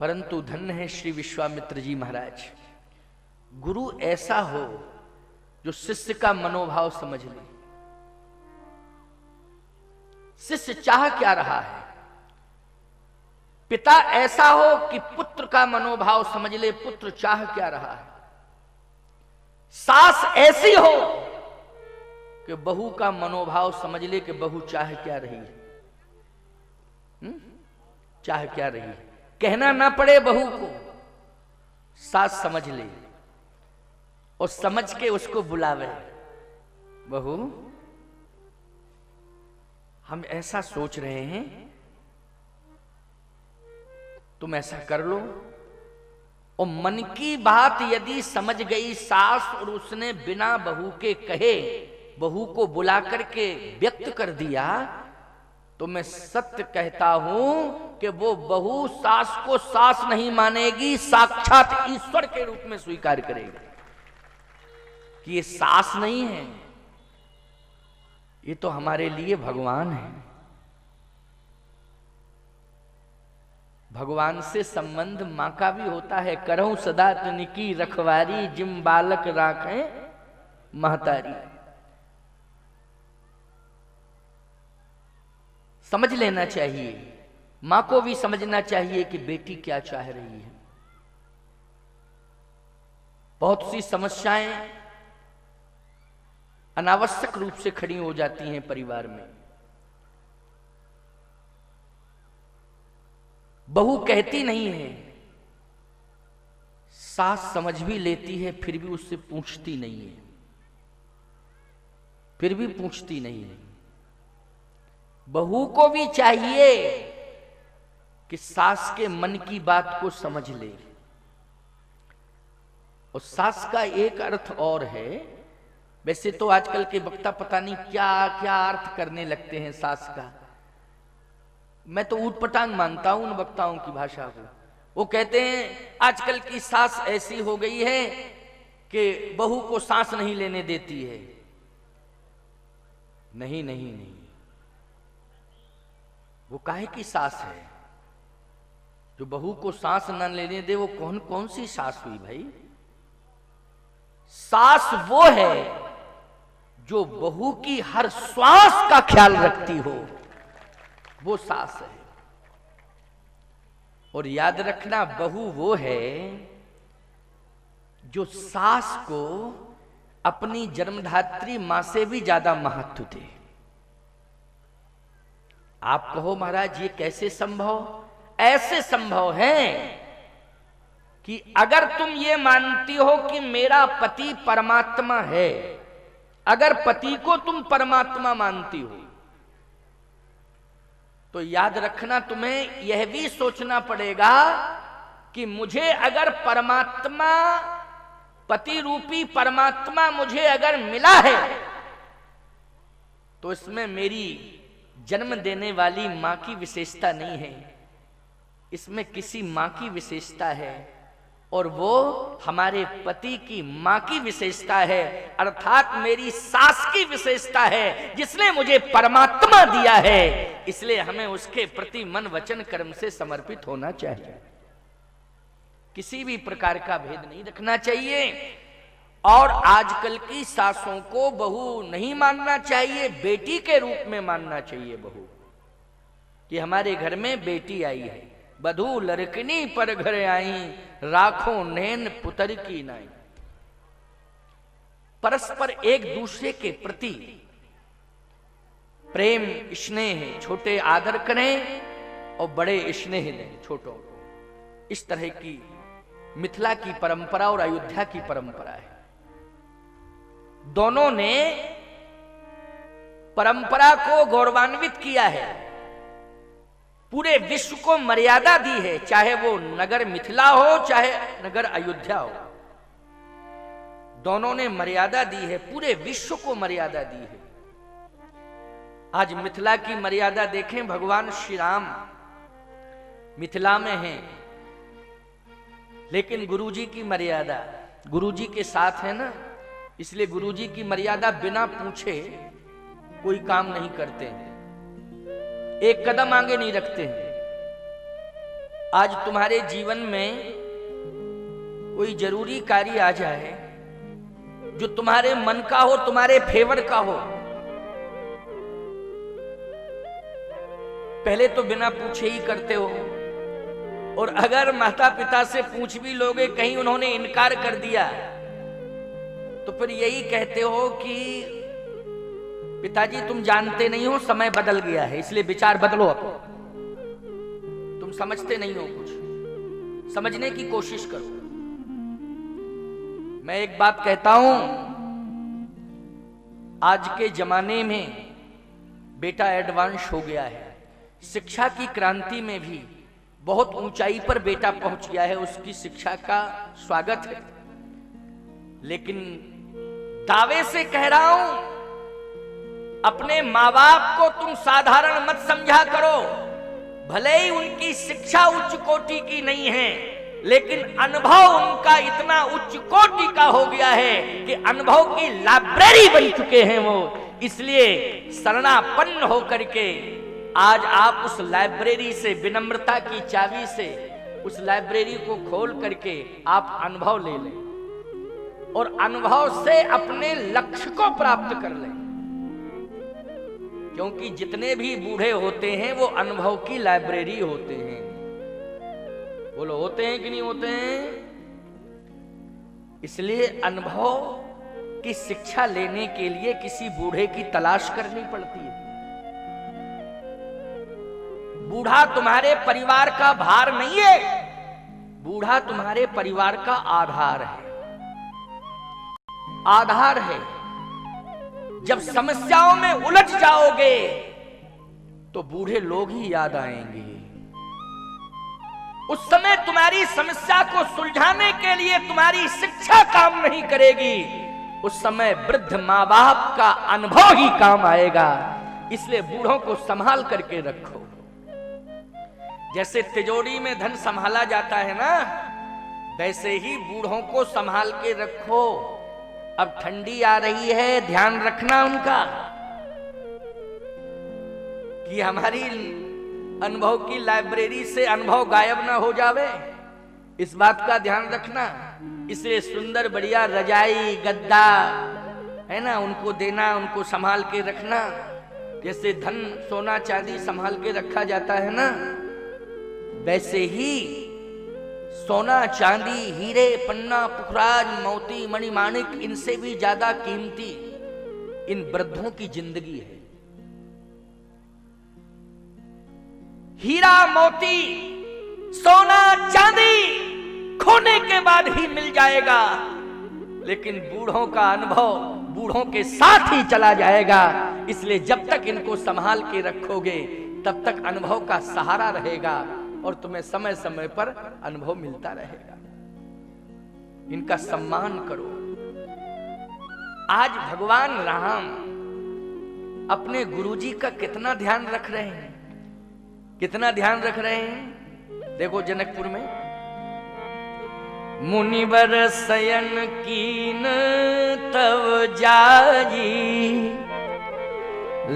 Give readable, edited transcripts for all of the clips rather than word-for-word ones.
परंतु धन्य है श्री विश्वामित्र जी महाराज, गुरु ऐसा हो जो शिष्य का मनोभाव समझ ले। शिष्य चाह क्या रहा है, पिता ऐसा हो कि पुत्र का मनोभाव समझ ले, पुत्र चाह क्या रहा है। सास ऐसी हो कि बहू का मनोभाव समझ ले कि बहू चाह क्या रही है, चाह क्या रही है। कहना ना पड़े बहू को, सास समझ ले और समझ के उसको बुलावे, बहू हम ऐसा सोच रहे हैं, तुम ऐसा कर लो। और मन की बात यदि समझ गई सास और उसने बिना बहू के कहे बहू को बुला करके व्यक्त कर दिया, तो मैं सत्य कहता हूं कि वो बहू सास को सास नहीं मानेगी, साक्षात ईश्वर के रूप में स्वीकार करेगी कि ये सास नहीं है, ये तो हमारे लिए भगवान है। भगवान से संबंध मां का भी होता है। करहूं सदा तिनकी रखवारी, जिम बालक राखें महतारी। समझ लेना चाहिए, मां को भी समझना चाहिए कि बेटी क्या चाह रही है। बहुत सी समस्याएं अनावश्यक रूप से खड़ी हो जाती हैं परिवार में। बहू कहती नहीं है, सास समझ भी लेती है, फिर भी उससे पूछती नहीं है, फिर भी पूछती नहीं है। बहू को भी चाहिए कि सास के मन की बात को समझ ले। और सास का एक अर्थ और है, वैसे तो आजकल के वक्ता पता नहीं क्या क्या अर्थ करने लगते हैं सास का। मैं तो ऊट पटांग मानता हूं उन वक्ताओं की भाषा को। वो कहते हैं आजकल की सास ऐसी हो गई है कि बहू को सांस नहीं लेने देती है। नहीं नहीं नहीं, वो काहे की सास है जो बहू को सांस न लेने दे? वो कौन कौन सी सास हुई भाई? सास वो है जो बहू की हर श्वास का ख्याल रखती हो, वो सास है। और याद रखना, बहू वो है जो सास को अपनी जन्मधात्री मां से भी ज्यादा महत्व दे। आप कहो महाराज ये कैसे संभव? ऐसे संभव है कि अगर तुम ये मानती हो कि मेरा पति परमात्मा है, अगर पति को तुम परमात्मा मानती हो, तो याद रखना तुम्हें यह भी सोचना पड़ेगा कि मुझे अगर परमात्मा, पति रूपी परमात्मा मुझे अगर मिला है, तो इसमें मेरी जन्म देने वाली मां की विशेषता नहीं है, इसमें किसी मां की विशेषता है, और वो हमारे पति की मां की विशेषता है, अर्थात मेरी सास की विशेषता है, जिसने मुझे परमात्मा दिया है। इसलिए हमें उसके प्रति मन वचन कर्म से समर्पित होना चाहिए, किसी भी प्रकार का भेद नहीं रखना चाहिए। और आजकल की सासों को बहू नहीं मानना चाहिए, बेटी के रूप में मानना चाहिए बहू, कि हमारे घर में बेटी आई है। बधू लड़कनी पर घर आई, राखो नैन पुतर की नाई। परस्पर एक दूसरे के प्रति प्रेम स्नेह, छोटे आदर करें और बड़े स्नेह दें छोटों को। इस तरह की मिथिला की परंपरा और अयोध्या की परंपरा है। दोनों ने परंपरा को गौरवान्वित किया है, पूरे विश्व को मर्यादा दी है, चाहे वो नगर मिथिला हो चाहे नगर अयोध्या हो। दोनों ने मर्यादा दी है, पूरे विश्व को मर्यादा दी है। आज मिथिला की मर्यादा देखें, भगवान श्री राम मिथिला में हैं, लेकिन गुरुजी की मर्यादा गुरुजी के साथ है ना, इसलिए गुरुजी की मर्यादा बिना पूछे कोई काम नहीं करते हैं, एक कदम आगे नहीं रखते हैं। आज तुम्हारे जीवन में कोई जरूरी कार्य आ जाए जो तुम्हारे मन का हो, तुम्हारे फेवर का हो, पहले तो बिना पूछे ही करते हो, और अगर माता पिता से पूछ भी लोगे, कहीं उन्होंने इनकार कर दिया, तो फिर यही कहते हो कि पिताजी तुम जानते नहीं हो, समय बदल गया है, इसलिए विचार बदलो अपना, तुम समझते नहीं हो, कुछ समझने की कोशिश करो। मैं एक बात कहता हूं, आज के जमाने में बेटा एडवांस हो गया है, शिक्षा की क्रांति में भी बहुत ऊंचाई पर बेटा पहुंच गया है, उसकी शिक्षा का स्वागत है। लेकिन दावे से कह रहा हूं, अपने माँ बाप को तुम साधारण मत समझा करो, भले ही उनकी शिक्षा उच्च कोटि की नहीं है, लेकिन अनुभव उनका इतना उच्च कोटि का हो गया है कि अनुभव की लाइब्रेरी बन चुके हैं वो। इसलिए शरणापन्न होकर के आज आप उस लाइब्रेरी से, विनम्रता की चाबी से उस लाइब्रेरी को खोल करके आप अनुभव ले लें और अनुभव से अपने लक्ष्य को प्राप्त कर लें। क्योंकि जितने भी बूढ़े होते हैं वो अनुभव की लाइब्रेरी होते हैं। बोलो, होते हैं कि नहीं होते हैं? इसलिए अनुभव की शिक्षा लेने के लिए किसी बूढ़े की तलाश करनी पड़ती है। बूढ़ा तुम्हारे परिवार का भार नहीं है, बूढ़ा तुम्हारे परिवार का आधार है, आधार है। जब समस्याओं में उलझ जाओगे तो बूढ़े लोग ही याद आएंगे। उस समय तुम्हारी समस्या को सुलझाने के लिए तुम्हारी शिक्षा काम नहीं करेगी, उस समय वृद्ध माँ बाप का अनुभव ही काम आएगा। इसलिए बूढ़ों को संभाल करके रखो। जैसे तिजोरी में धन संभाला जाता है ना, वैसे ही बूढ़ों को संभाल के रखो। अब ठंडी आ रही है, ध्यान रखना उनका कि हमारी अनुभव की लाइब्रेरी से अनुभव गायब ना हो जावे, इस बात का ध्यान रखना। इसलिए सुंदर बढ़िया रजाई गद्दा है ना, उनको देना, उनको संभाल के रखना। जैसे धन सोना चांदी संभाल के रखा जाता है ना, वैसे ही सोना चांदी हीरे पन्ना पुखराज मोती मणिमाणिक, इनसे भी ज्यादा कीमती इन वृद्धों की जिंदगी है। हीरा मोती सोना चांदी खोने के बाद ही मिल जाएगा, लेकिन बूढ़ों का अनुभव बूढ़ों के साथ ही चला जाएगा। इसलिए जब तक इनको संभाल के रखोगे तब तक अनुभव का सहारा रहेगा और तुम्हें समय समय पर अनुभव मिलता रहेगा। इनका सम्मान करो। आज भगवान राम अपने गुरुजी का कितना ध्यान रख रहे हैं, कितना ध्यान रख रहे हैं। देखो जनकपुर में मुनिवर शयन कीन तव जाई,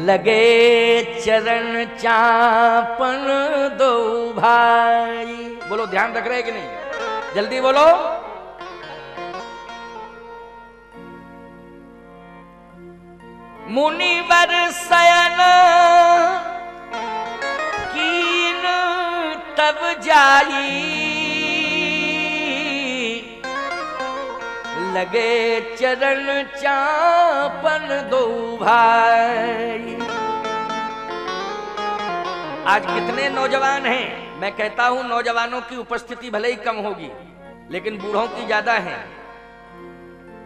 लगे चरण चापन दो भाई। बोलो, ध्यान रख रहे हैं कि नहीं? जल्दी बोलो। मुनिवर शयन कीन तब जाई, लगे चरण चापन दो भाई। आज कितने नौजवान हैं, मैं कहता हूं नौजवानों की उपस्थिति भले ही कम होगी, लेकिन बूढ़ों की ज्यादा है।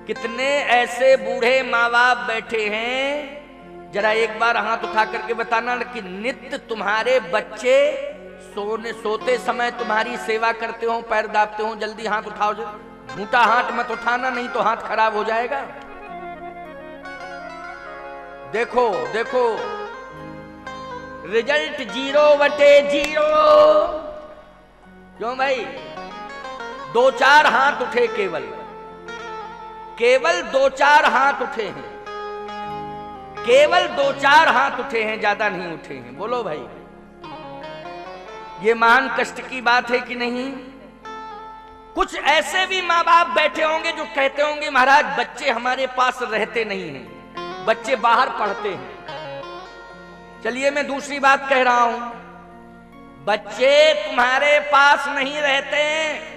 कितने ऐसे बूढ़े माँ बाप बैठे हैं, जरा एक बार हाथ उठा करके बताना कि नित्य तुम्हारे बच्चे सोते समय तुम्हारी सेवा करते हो, पैर दाबते हो। जल्दी हाथ उठाओ, झूठा हाथ मत उठाना, नहीं तो हाथ खराब हो जाएगा। देखो देखो, रिजल्ट 0/0। क्यों भाई? 2-4 हाथ उठे, केवल 2-4 हाथ उठे हैं, केवल 2-4 हाथ उठे हैं, ज्यादा नहीं उठे हैं। बोलो भाई, ये महान कष्ट की बात है कि नहीं? कुछ ऐसे भी माँ बाप बैठे होंगे जो कहते होंगे महाराज बच्चे हमारे पास रहते नहीं हैं, बच्चे बाहर पढ़ते हैं। चलिए मैं दूसरी बात कह रहा हूं, बच्चे तुम्हारे पास नहीं रहते हैं,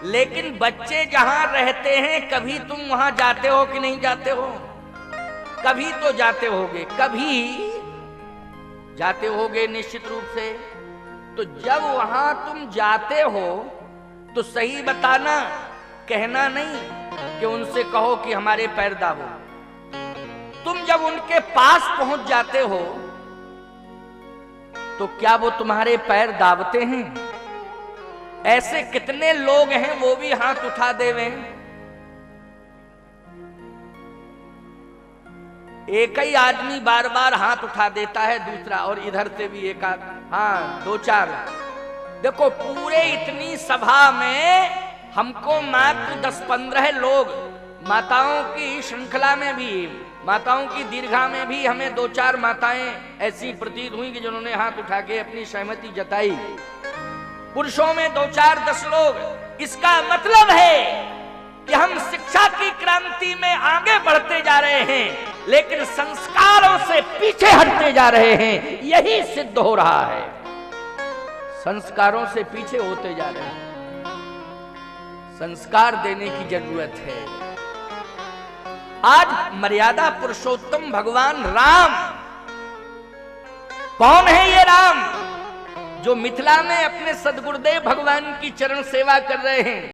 लेकिन बच्चे जहां रहते हैं कभी तुम वहां जाते हो कि नहीं जाते हो? कभी तो जाते होगे, कभी जाते होगे निश्चित रूप से। तो जब वहां तुम जाते हो तो सही बताना, कहना नहीं कि उनसे कहो कि हमारे पैर दाबो। तुम जब उनके पास पहुंच जाते हो तो क्या वो तुम्हारे पैर दाबते हैं? ऐसे कितने लोग हैं वो भी हाथ उठा देवे। एक ही आदमी बार बार हाथ उठा देता है, दूसरा और इधर से भी एक आध, हाँ 2-4। देखो पूरे इतनी सभा में हमको मात्र 10-15 लोग, माताओं की श्रृंखला में भी, माताओं की दीर्घा में भी हमें 2-4 माताएं ऐसी प्रतीत हुई कि जिन्होंने हाथ उठा के अपनी सहमति जताई। पुरुषों में 2-4-10 लोग। इसका मतलब है कि हम शिक्षा की क्रांति में आगे बढ़ते जा रहे हैं, लेकिन संस्कारों से पीछे हटते जा रहे हैं। यही सिद्ध हो रहा है, संस्कारों से पीछे होते जा रहे हैं। संस्कार देने की जरूरत है। आज मर्यादा पुरुषोत्तम भगवान राम, कौन है ये राम जो मिथिला में अपने सदगुरुदेव भगवान की चरण सेवा कर रहे हैं?